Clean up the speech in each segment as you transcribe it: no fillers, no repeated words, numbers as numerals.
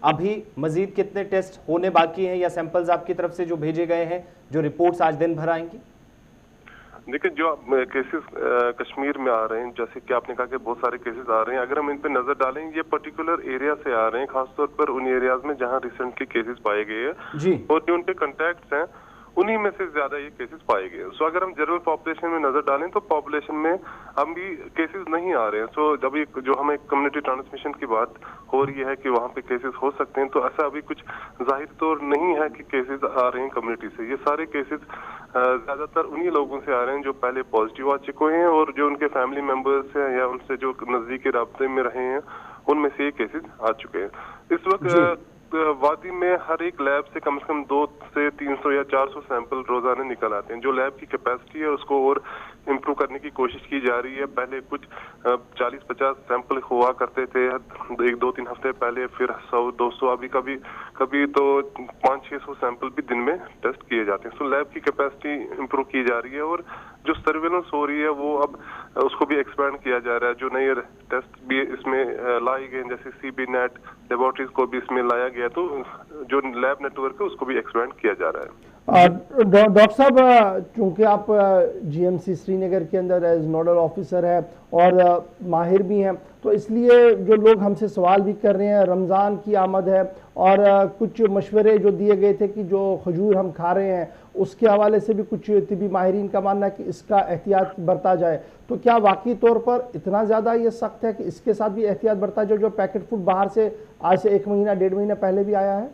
अभी मजीद कितने टेस्ट होने बाकी हैं या सैंपल्स आपकी तरफ से जो भेजे गए हैं, जो रिपोर्ट्स आज दिन भर आएंगी? देखिए, जो केसेस कश्मीर में आ रहे हैं, जैसे कि आपने कहा कि बहुत सारे केसेस आ रहे हैं, अगर हम इन पे नजर डालें, ये पर्टिकुलर एरिया से आ रहे हैं, खासतौर पर उन एरियाज में जहां रिसेंटली केसेस पाए गए हैं और जो उनके कॉन्टैक्ट्स हैं उन्हीं में से ज्यादा ये केसेस पाए गए। सो अगर हम जनरल पॉपुलेशन में नजर डालें तो पॉपुलेशन में हम भी केसेस नहीं आ रहे हैं। सो जब ये जो हमें कम्युनिटी ट्रांसमिशन की बात हो रही है कि वहाँ पे केसेस हो सकते हैं, तो ऐसा अभी कुछ जाहिर तौर नहीं है कि केसेस आ रहे हैं कम्युनिटी से। ये सारे केसेस ज्यादातर उन्हीं लोगों से आ रहे हैं जो पहले पॉजिटिव आ चुके हैं और जो उनके फैमिली मेंबर्स हैं या उनसे जो नजदीकी राब्ते में रहे हैं, उनमें से ये केसेस आ चुके हैं। इस वक्त वादी में हर एक लैब से कम 200 से 300 या 400 सैंपल रोजाना निकल आते हैं। जो लैब की कैपेसिटी है उसको और इम्प्रूव करने की कोशिश की जा रही है। पहले कुछ 40-50 सैंपल हुआ करते थे 1-2-3 हफ्ते पहले, फिर 100-200, अभी कभी तो 500-600 सैंपल भी दिन में टेस्ट किए जाते हैं। सो लैब की कैपेसिटी इम्प्रूव की जा रही है और जो सर्वेलेंस हो रही है वो अब उसको भी एक्सपेंड किया जा रहा है। जो नए टेस्ट भी इसमें लाए गए, जैसे सीबी नेट लेबोरेटरीज को भी इसमें लाया गया, तो जो लैब नेटवर्क है उसको भी एक्सपेंड किया जा रहा है। डॉक्टर साहब, चूंकि आप जीएमसी श्रीनगर के अंदर एज नोडल ऑफिसर है और माहिर भी हैं, तो इसलिए जो लोग हमसे सवाल भी कर रहे हैं, रमज़ान की आमद है और कुछ मशवरे जो दिए गए थे कि जो खजूर हम खा रहे हैं उसके हवाले से भी कुछ तिबी माहिरीन का मानना है कि इसका एहतियात बरता जाए। तो क्या वाकई तौर पर इतना ज़्यादा ये सख्त है कि इसके साथ भी एहतियात बरता जाए जो पैकेट फूड बाहर से आज से 1 महीना 1.5 महीना पहले भी आया है?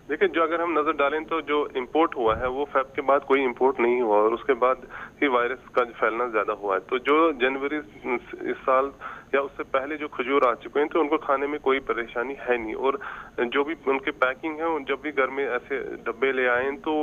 देखिए, जो अगर हम नजर डालें तो जो इंपोर्ट हुआ है वो फेब के बाद कोई इंपोर्ट नहीं हुआ और उसके बाद ही वायरस का फैलना ज्यादा हुआ है। तो जो जनवरी इस साल या उससे पहले जो खजूर आ चुके हैं तो उनको खाने में कोई परेशानी है नहीं। और जो भी उनकी पैकिंग है, जब भी घर में ऐसे डब्बे ले आए तो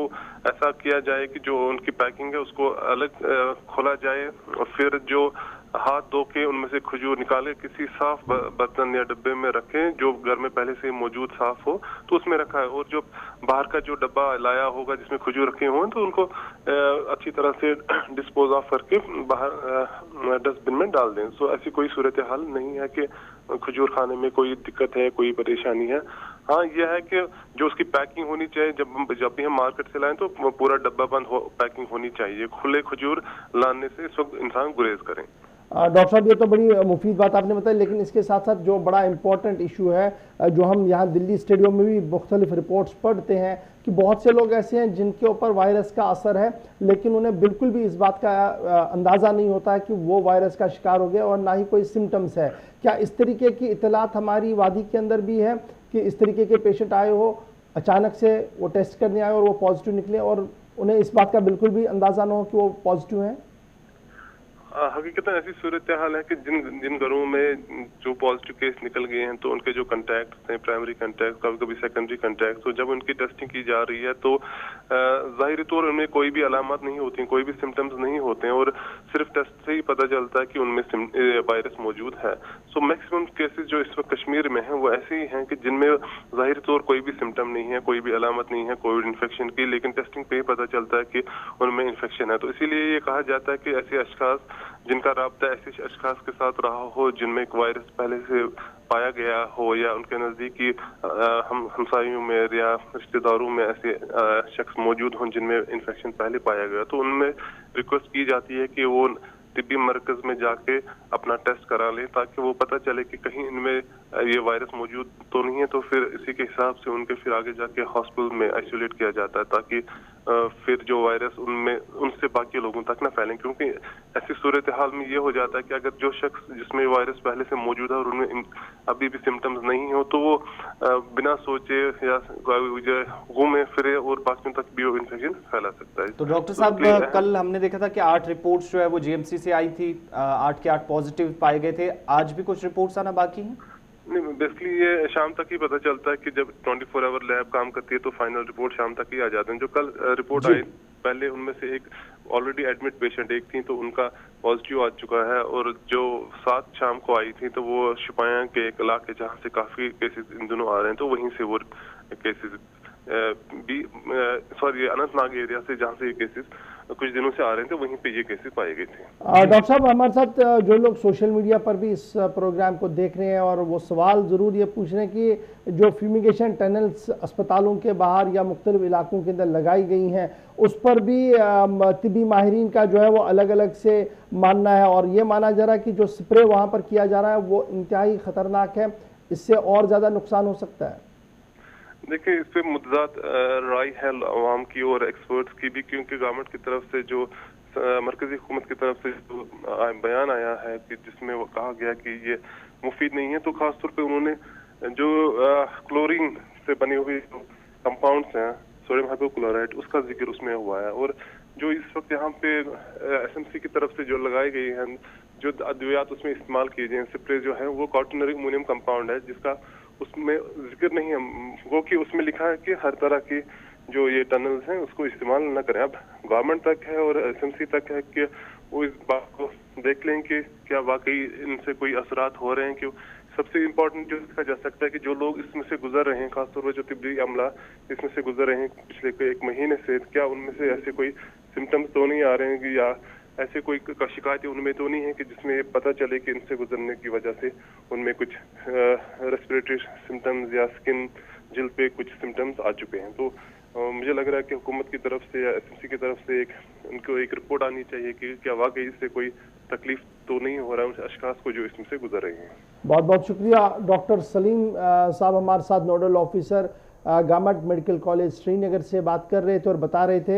ऐसा किया जाए कि जो उनकी पैकिंग है उसको अलग खोला जाए और फिर जो हाथ धो के उनमें से खजूर निकाले किसी साफ बर्तन या डब्बे में रखें, जो घर में पहले से मौजूद साफ हो तो उसमें रखा है। और जो बाहर का जो डब्बा लाया होगा जिसमें खजूर रखे हों तो उनको अच्छी तरह से डिस्पोज ऑफ करके बाहर डस्टबिन में डाल दें। सो ऐसी कोई सूरत हाल नहीं है कि खजूर खाने में कोई दिक्कत है, कोई परेशानी है। हाँ, यह है कि जो उसकी पैकिंग होनी चाहिए, जब भी हम मार्केट से लाएं तो पूरा डब्बा बंद पैकिंग होनी चाहिए। खुले खजूर लाने से इस वक्त इंसान गुरेज करें। डॉक्टर साहब, ये तो बड़ी मुफीद बात आपने बताई, लेकिन इसके साथ साथ जो बड़ा इंपॉर्टेंट इशू है, जो हम यहाँ दिल्ली स्टेडियम में भी मुख्तलिफ रिपोर्ट्स पढ़ते हैं कि बहुत से लोग ऐसे हैं जिनके ऊपर वायरस का असर है लेकिन उन्हें बिल्कुल भी इस बात का अंदाज़ा नहीं होता है कि वो वायरस का शिकार हो गया और ना ही कोई सिम्टम्स है। क्या इस तरीके की इतलात हमारी वादी के अंदर भी है कि इस तरीके के पेशेंट आए हो, अचानक से वो टेस्ट करने आए और वो पॉजिटिव निकले और उन्हें इस बात का बिल्कुल भी अंदाज़ा ना हो कि वो पॉजिटिव हैं? हकीकतन ऐसी सूरत हाल है कि जिन घरों में जो पॉजिटिव केस निकल गए हैं तो उनके जो कॉन्टैक्ट हैं, प्राइमरी कॉन्टैक्ट, कभी कभी सेकेंडरी कॉन्टैक्ट, तो जब उनकी टेस्टिंग की जा रही है तो जाहिर तौर उनमें कोई भी अलामत नहीं होती, कोई भी सिम्टम्स नहीं होते हैं और सिर्फ टेस्ट से ही पता चलता है कि उनमें वायरस मौजूद है। सो मैक्सिमम केसेस जो इस वक्त कश्मीर में हैं वो ऐसे ही हैं कि जिनमें जाहिर तौर कोई भी सिम्टम नहीं है, कोई भी अलामत नहीं है कोविड इन्फेक्शन की, लेकिन टेस्टिंग पे ही पता चलता है कि उनमें इन्फेक्शन है। तो इसीलिए ये कहा जाता है कि ऐसे अशखास जिनका राब्ता ऐसे अशखास के साथ रहा हो जिनमें एक वायरस पहले से पाया गया हो या उनके नजदीकी हमसायों में या रिश्तेदारों में ऐसे शख्स मौजूद हों जिनमें इन्फेक्शन पहले पाया गया, तो उनमें रिक्वेस्ट की जाती है कि वो तिब्बी मरकज में जाके अपना टेस्ट करा लें ताकि वो पता चले कि कहीं इनमें ये वायरस मौजूद तो नहीं है। तो फिर इसी के हिसाब से उनके फिर आगे जाके हॉस्पिटल में आइसोलेट किया जाता है ताकि फिर जो वायरस उनमें उनसे बाकी लोगों तक ना फैलें। क्योंकि ऐसी सूरत हाल में ये हो जाता है कि अगर जो शख्स जिसमें वायरस पहले से मौजूद है और उनमें अभी भी सिम्टम्स नहीं हो तो वो बिना सोचे या घूमे फिरे और बाकियों तक भी वो इन्फेक्शन फैला सकता है। तो डॉक्टर साहब, कल हमने देखा था कि 8 रिपोर्ट्स जो है वो जीएमसी से आई थी, 8 के 8 पॉजिटिव पाए गए थे। आज भी कुछ रिपोर्ट्स आना बाकी हैं? नहीं, बेसिकली ये शाम तक ही पता चलता है कि जब 24 आवर लैब काम करती है तो फाइनल रिपोर्ट शाम तक ही आ जाते हैं। जो कल रिपोर्ट आई पहले उनमें से एक ऑलरेडी एडमिट पेशेंट एक थी तो उनका पॉजिटिव आ चुका है और जो 7 शाम को आई थी तो वो शुपाया के एक इलाके जहाँ से काफी केसेस इन दोनों आ रहे हैं तो वहीं से वो केसेस अनंतनाग एरिया से जहाँ से ये केसेस कुछ दिनों से आ रहे थे, वहीं पे ये केसेस पाए गए थे। डॉक्टर साहब, हमारे साथ जो लोग सोशल मीडिया पर भी इस प्रोग्राम को देख रहे हैं और वो सवाल ज़रूर ये पूछ रहे हैं कि जो फ्यूमिगेशन टनल्स अस्पतालों के बाहर या मुख्तलिफ इलाकों के अंदर लगाई गई हैं, उस पर भी तिबी माहिरीन का जो है वो अलग अलग से मानना है और ये माना जा रहा है कि जो स्प्रे वहाँ पर किया जा रहा है वो इंतहाई ख़तरनाक है, इससे और ज़्यादा नुकसान हो सकता है। देखिए, इस पे मुतज़ाद राय है अवाम की और एक्सपर्ट्स की भी, क्योंकि गवर्नमेंट की तरफ से जो मरकजी हुकूमत की तरफ से जो बयान आया है कि जिसमें वो कहा गया कि ये मुफीद नहीं है, तो खासतौर पे उन्होंने जो क्लोरीन से बनी हुई कंपाउंड्स हैं, सोडियम हाइपोक्लोराइड, उसका जिक्र उसमें हुआ है। और जो इस वक्त यहाँ पे एसएमसी की तरफ से जो लगाई गई हैं, जो अद्वियात उसमें इस्तेमाल किए गए स्प्रे जो है, वो क्वाटरनरी अमोनियम कंपाउंड है, जिसका उसमें जिक्र नहीं है, वो कि उसमें लिखा है कि हर तरह की जो ये टनल्स हैं उसको इस्तेमाल न करें। अब गवर्नमेंट तक है और एसएमसी तक है कि वो इस बात को देख लें कि क्या वाकई इनसे कोई असरात हो रहे हैं। कि सबसे इम्पोर्टेंट जो देखा जा सकता है कि जो लोग इसमें से गुजर रहे हैं, खासतौर पर जो तिब्बी अमला इसमें से गुजर रहे हैं पिछले एक महीने से, क्या उनमें से ऐसे कोई सिम्टम्स तो नहीं आ रहे हैं कि या ऐसे कोई शिकायतें उनमें तो नहीं है कि जिसमें पता चले कि इनसे गुजरने की वजह से उनमें कुछ रेस्पिरेटरी सिम्टम्स या स्किन जिल पे कुछ सिम्टम्स आ चुके हैं। तो मुझे लग रहा है कि हुकूमत की तरफ से या एसएमसी की तरफ से उनको एक रिपोर्ट आनी चाहिए कि क्या वाकई इससे कोई तकलीफ तो नहीं हो रहा है उन अशखास को जो इसमें से गुजर रहे हैं। बहुत बहुत शुक्रिया डॉक्टर सलीम साहब, हमारे साथ nodal officer government medical college Srinagar से बात कर रहे थे और बता रहे थे